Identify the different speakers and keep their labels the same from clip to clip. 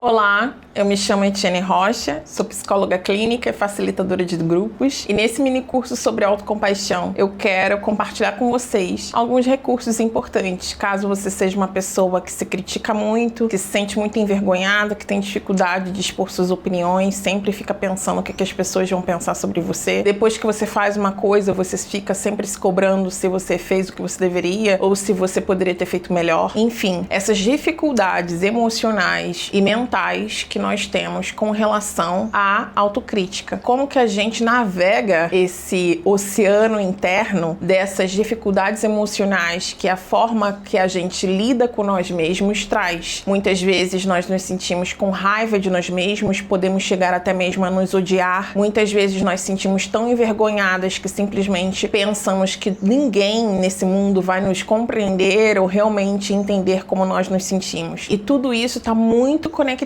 Speaker 1: Olá, eu me chamo Etienne Rocha, sou psicóloga clínica e facilitadora de grupos, e nesse mini curso sobre autocompaixão eu quero compartilhar com vocês alguns recursos importantes, caso você seja uma pessoa que se critica muito, que se sente muito envergonhada, que tem dificuldade de expor suas opiniões, sempre fica pensando o que as pessoas vão pensar sobre você. Depois que você faz uma coisa, você fica sempre se cobrando se você fez o que você deveria ou se você poderia ter feito melhor. Enfim, essas dificuldades emocionais e mentais que nós temos com relação à autocrítica. Como que a gente navega esse oceano interno dessas dificuldades emocionais que a forma que a gente lida com nós mesmos traz. Muitas vezes nós nos sentimos com raiva de nós mesmos, podemos chegar até mesmo a nos odiar. Muitas vezes nós sentimos tão envergonhadas que simplesmente pensamos que ninguém nesse mundo vai nos compreender ou realmente entender como nós nos sentimos. E tudo isso está muito conectado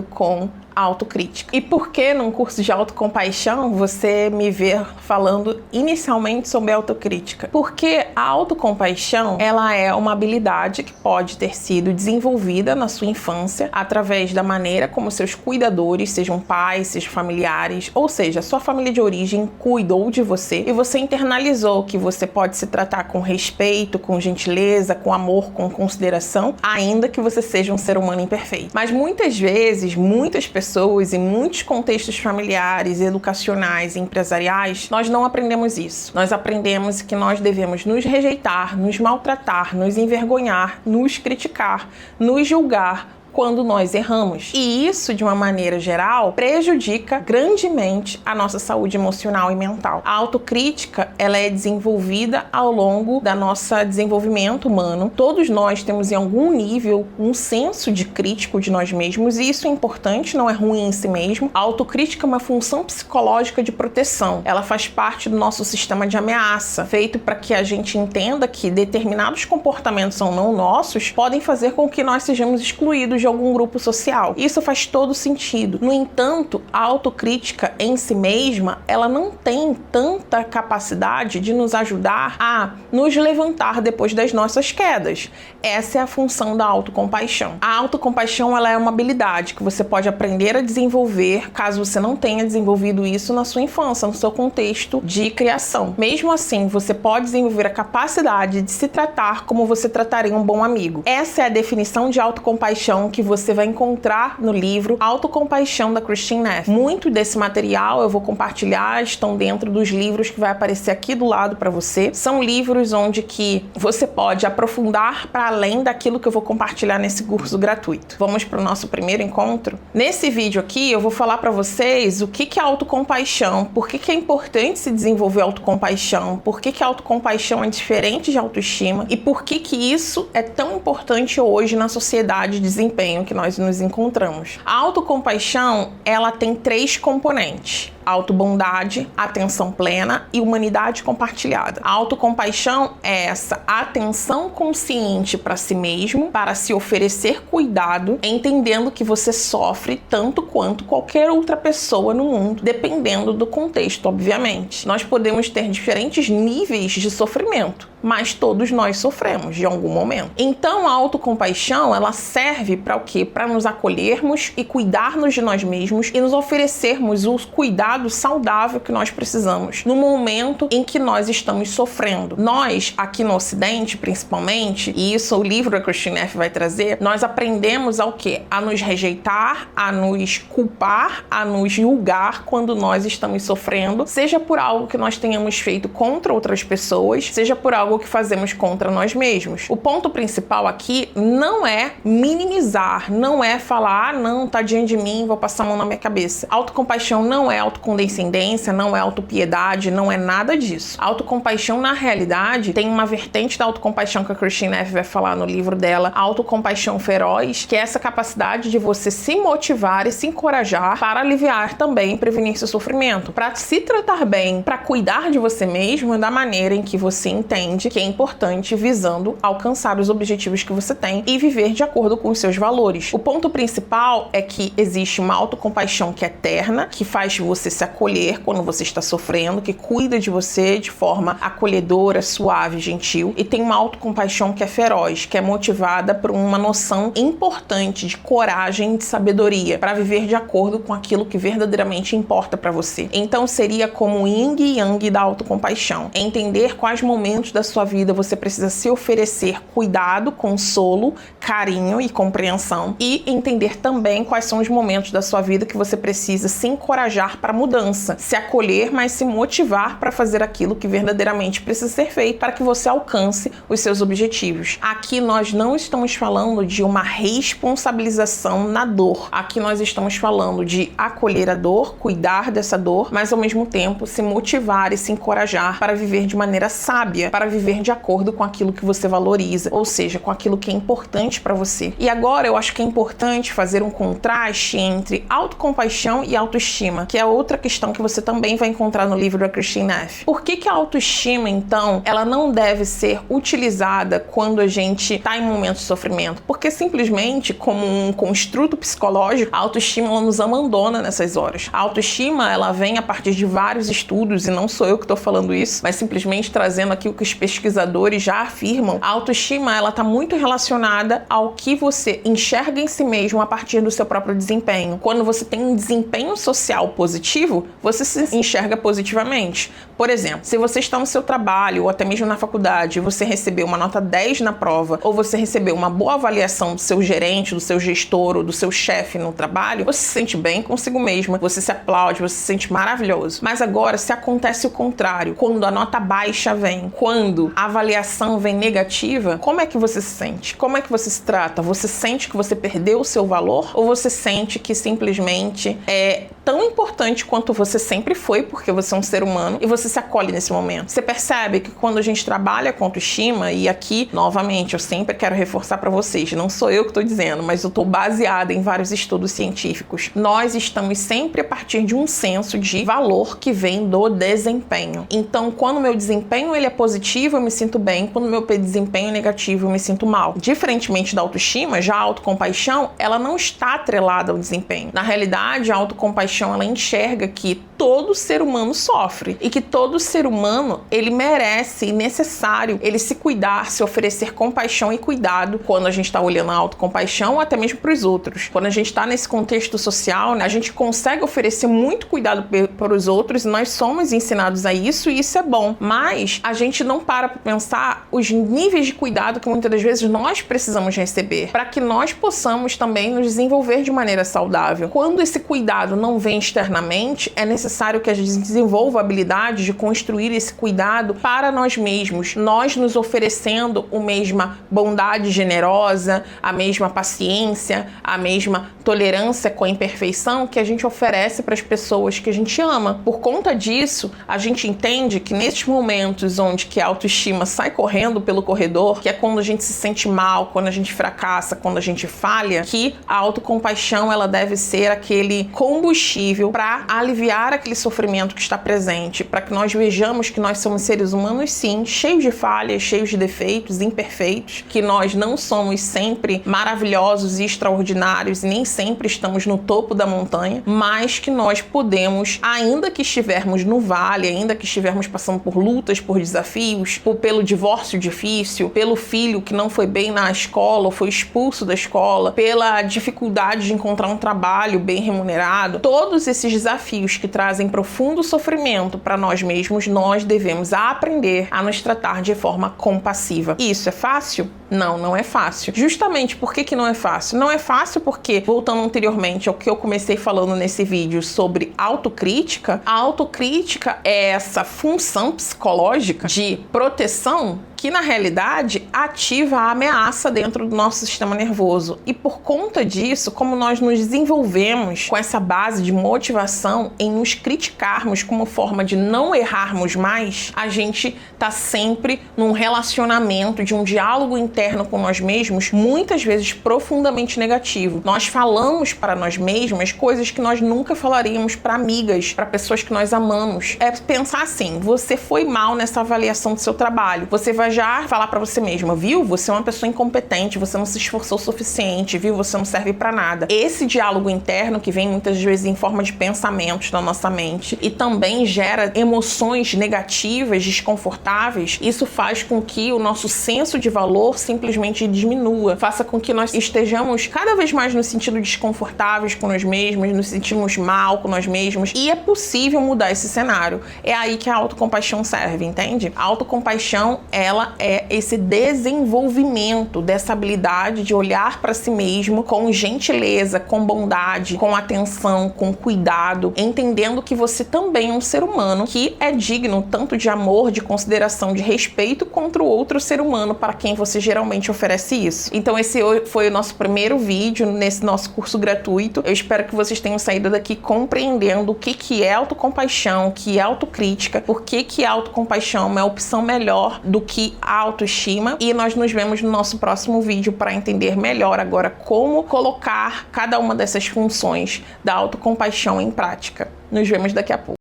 Speaker 1: com a autocrítica. E por que num curso de autocompaixão você me vê falando inicialmente sobre autocrítica? Porque a autocompaixão, ela é uma habilidade que pode ter sido desenvolvida na sua infância através da maneira como seus cuidadores, sejam pais, sejam familiares, ou seja, sua família de origem cuidou de você e você internalizou que você pode se tratar com respeito, com gentileza, com amor, com consideração, ainda que você seja um ser humano imperfeito. Mas muitas vezes, muitas pessoas em muitos contextos familiares, educacionais e empresariais, nós não aprendemos isso. Nós aprendemos que nós devemos nos rejeitar, nos maltratar, nos envergonhar, nos criticar, nos julgar quando nós erramos. E isso, de uma maneira geral, prejudica grandemente a nossa saúde emocional e mental. A autocrítica, ela é desenvolvida ao longo da nossa desenvolvimento humano. Todos nós temos em algum nível um senso de crítico de nós mesmos, e isso é importante, não é ruim em si mesmo. A autocrítica é uma função psicológica de proteção. Ela faz parte do nosso sistema de ameaça, feito para que a gente entenda que determinados comportamentos são não nossos, podem fazer com que nós sejamos excluídos de algum grupo social. Isso faz todo sentido. No entanto, a autocrítica em si mesma, ela não tem tanta capacidade de nos ajudar a nos levantar depois das nossas quedas. Essa é a função da autocompaixão. A autocompaixão, ela é uma habilidade que você pode aprender a desenvolver caso você não tenha desenvolvido isso na sua infância, no seu contexto de criação. Mesmo assim, você pode desenvolver a capacidade de se tratar como você trataria um bom amigo. Essa é a definição de autocompaixão que você vai encontrar no livro Autocompaixão, da Christine Neff. Muito desse material eu vou compartilhar, estão dentro dos livros que vai aparecer aqui do lado para você. São livros onde que você pode aprofundar para além daquilo que eu vou compartilhar nesse curso gratuito. Vamos para o nosso primeiro encontro? Nesse vídeo aqui eu vou falar para vocês o que é autocompaixão, por que é importante se desenvolver autocompaixão, por que a autocompaixão é diferente de autoestima e por que isso é tão importante hoje na sociedade de desempenho que nós nos encontramos. A autocompaixão, ela tem 3 componentes: autobondade, atenção plena e humanidade compartilhada. A autocompaixão é essa atenção consciente para si mesmo, para se oferecer cuidado, entendendo que você sofre tanto quanto qualquer outra pessoa no mundo, dependendo do contexto, obviamente. Nós podemos ter diferentes níveis de sofrimento, mas todos nós sofremos de algum momento. Então a autocompaixão, ela serve para o quê? Para nos acolhermos e cuidarmos de nós mesmos e nos oferecermos os cuidados saudáveis que nós precisamos no momento em que nós estamos sofrendo. Nós, aqui no Ocidente, principalmente, e isso o livro da Christine Neff vai trazer, nós aprendemos ao quê? A nos rejeitar, a nos culpar, a nos julgar quando nós estamos sofrendo, seja por algo que nós tenhamos feito contra outras pessoas, seja por algo que fazemos contra nós mesmos. O ponto principal aqui não é minimizar, não é falar, não, tadinho de mim, vou passar a mão na minha cabeça. Autocompaixão não é autocondescendência, não é autopiedade, não é nada disso. Autocompaixão, na realidade, tem uma vertente da autocompaixão que a Christine Neff vai falar no livro dela, Autocompaixão Feroz, que é essa capacidade de você se motivar e se encorajar para aliviar também e prevenir seu sofrimento, para se tratar bem, para cuidar de você mesmo da maneira em que você entende que é importante, visando alcançar os objetivos que você tem e viver de acordo com os seus valores. O ponto principal é que existe uma autocompaixão que é eterna, que faz você se acolher quando você está sofrendo, que cuida de você você de forma acolhedora, suave, gentil, e tem uma autocompaixão que é feroz, que é motivada por uma noção importante de coragem e de sabedoria para viver de acordo com aquilo que verdadeiramente importa para você. Então seria como o yin e yang da autocompaixão. Entender quais momentos da sua vida você precisa se oferecer cuidado, consolo, carinho e compreensão, e entender também quais são os momentos da sua vida que você precisa se encorajar para a mudança, se acolher, mas se motivar para fazer aquilo que verdadeiramente precisa ser feito para que você alcance os seus objetivos. Aqui nós não estamos falando de uma responsabilização na dor. Aqui nós estamos falando de acolher a dor, cuidar dessa dor, mas ao mesmo tempo se motivar e se encorajar para viver de maneira sábia, para viver de acordo com aquilo que você valoriza, ou seja, com aquilo que é importante para você. E agora eu acho que é importante fazer um contraste entre autocompaixão e autoestima, que é outra questão que você também vai encontrar no livro da Kristin Neff. Por que a autoestima, então, ela não deve ser utilizada quando a gente está em momentos de sofrimento? Porque simplesmente, como um construto psicológico, a autoestima ela nos abandona nessas horas. A autoestima ela vem a partir de vários estudos, e não sou eu que estou falando isso, mas simplesmente trazendo aqui o que os pesquisadores já afirmam. A autoestima ela está muito relacionada ao que você enxerga em si mesmo a partir do seu próprio desempenho. Quando você tem um desempenho social positivo, você se enxerga positivamente. Por exemplo, se você está no seu trabalho ou até mesmo na faculdade e você recebeu uma nota 10 na prova, ou você recebeu uma boa avaliação do seu gerente, do seu gestor ou do seu chefe no trabalho, você se sente bem consigo mesma, você se aplaude, você se sente maravilhoso. Mas agora, se acontece o contrário, quando a nota baixa vem, quando a avaliação vem negativa, como é que você se sente? Como é que você se trata? Você sente que você perdeu o seu valor? Ou você sente que simplesmente é tão importante quanto você sempre foi, porque você é um ser humano, e você se acolhe nesse momento? Você percebe que quando a gente trabalha com autoestima, e aqui, novamente, eu sempre quero reforçar para vocês, não sou eu que estou dizendo, mas eu estou baseada em vários estudos científicos, nós estamos sempre a partir de um senso de valor que vem do desempenho. Então, quando o meu desempenho ele é positivo, eu me sinto bem. Quando o meu desempenho é negativo, eu me sinto mal. Diferentemente da autoestima, já a autocompaixão, ela não está atrelada ao desempenho. Na realidade, a autocompaixão, ela enxerga que todo ser humano sofre e que todo ser humano, ele merece e necessário ele se cuidar, se oferecer compaixão e cuidado quando a gente está olhando a autocompaixão ou até mesmo para os outros. Quando a gente está nesse contexto social, né, a gente consegue oferecer muito cuidado para os outros, e nós somos ensinados a isso, e isso é bom. Mas a gente não para pensar os níveis de cuidado que muitas das vezes nós precisamos receber para que nós possamos também nos desenvolver de maneira saudável. Quando esse cuidado não vem externamente, é necessário que a gente desenvolva a habilidade de construir esse cuidado para nós mesmos, nós nos oferecendo a mesma bondade generosa, a mesma paciência, a mesma tolerância com a imperfeição que a gente oferece para as pessoas que a gente ama. Por conta disso, a gente entende que nesses momentos onde que a autoestima sai correndo pelo corredor, que é quando a gente se sente mal, quando a gente fracassa, quando a gente falha, que a autocompaixão ela deve ser aquele combustível para aliviar aquele sofrimento que está presente, para que nós vejamos que nós somos seres humanos sim, cheios de falhas, cheios de defeitos, imperfeitos, que nós não somos sempre maravilhosos e extraordinários e nem sempre estamos no topo da montanha, mas que nós podemos, ainda que estivermos no vale, ainda que estivermos passando por lutas, por desafios, pelo divórcio difícil, pelo filho que não foi bem na escola ou foi expulso da escola, pela dificuldade de encontrar um trabalho bem remunerado, todos esses desafios que trazem profundo sofrimento para nós mesmos, nós devemos aprender a nos tratar de forma compassiva. E isso é fácil? Não, não é fácil. Justamente por que não é fácil? Não é fácil porque, voltando anteriormente ao que eu comecei falando nesse vídeo sobre autocrítica, a autocrítica é essa função psicológica de proteção que, na realidade, ativa a ameaça dentro do nosso sistema nervoso. E por conta disso, como nós nos desenvolvemos com essa base de motivação em nos criticarmos como forma de não errarmos mais, a gente tá sempre num relacionamento de um diálogo interno com nós mesmos, muitas vezes profundamente negativo. Nós falamos para nós mesmos coisas que nós nunca falaríamos para amigas, para pessoas que nós amamos. É pensar assim, você foi mal nessa avaliação do seu trabalho, você vai encorajar, falar pra você mesma, viu? Você é uma pessoa incompetente, você não se esforçou o suficiente, viu? Você não serve pra nada. Esse diálogo interno que vem muitas vezes em forma de pensamentos na nossa mente e também gera emoções negativas, desconfortáveis, isso faz com que o nosso senso de valor simplesmente diminua, faça com que nós estejamos cada vez mais nos sentindo desconfortáveis com nós mesmos, nos sentimos mal com nós mesmos, e é possível mudar esse cenário. É aí que a autocompaixão serve, entende? A autocompaixão, ela é esse desenvolvimento dessa habilidade de olhar para si mesmo com gentileza, com bondade, com atenção, com cuidado, entendendo que você também é um ser humano que é digno tanto de amor, de consideração, de respeito contra o outro ser humano para quem você geralmente oferece isso. Então esse foi o nosso primeiro vídeo nesse nosso curso gratuito. Eu espero que vocês tenham saído daqui compreendendo o que é autocompaixão, o que é autocrítica, por que a autocompaixão é uma opção melhor do que a autoestima, e nós nos vemos no nosso próximo vídeo para entender melhor agora como colocar cada uma dessas funções da autocompaixão em prática. Nos vemos daqui a pouco.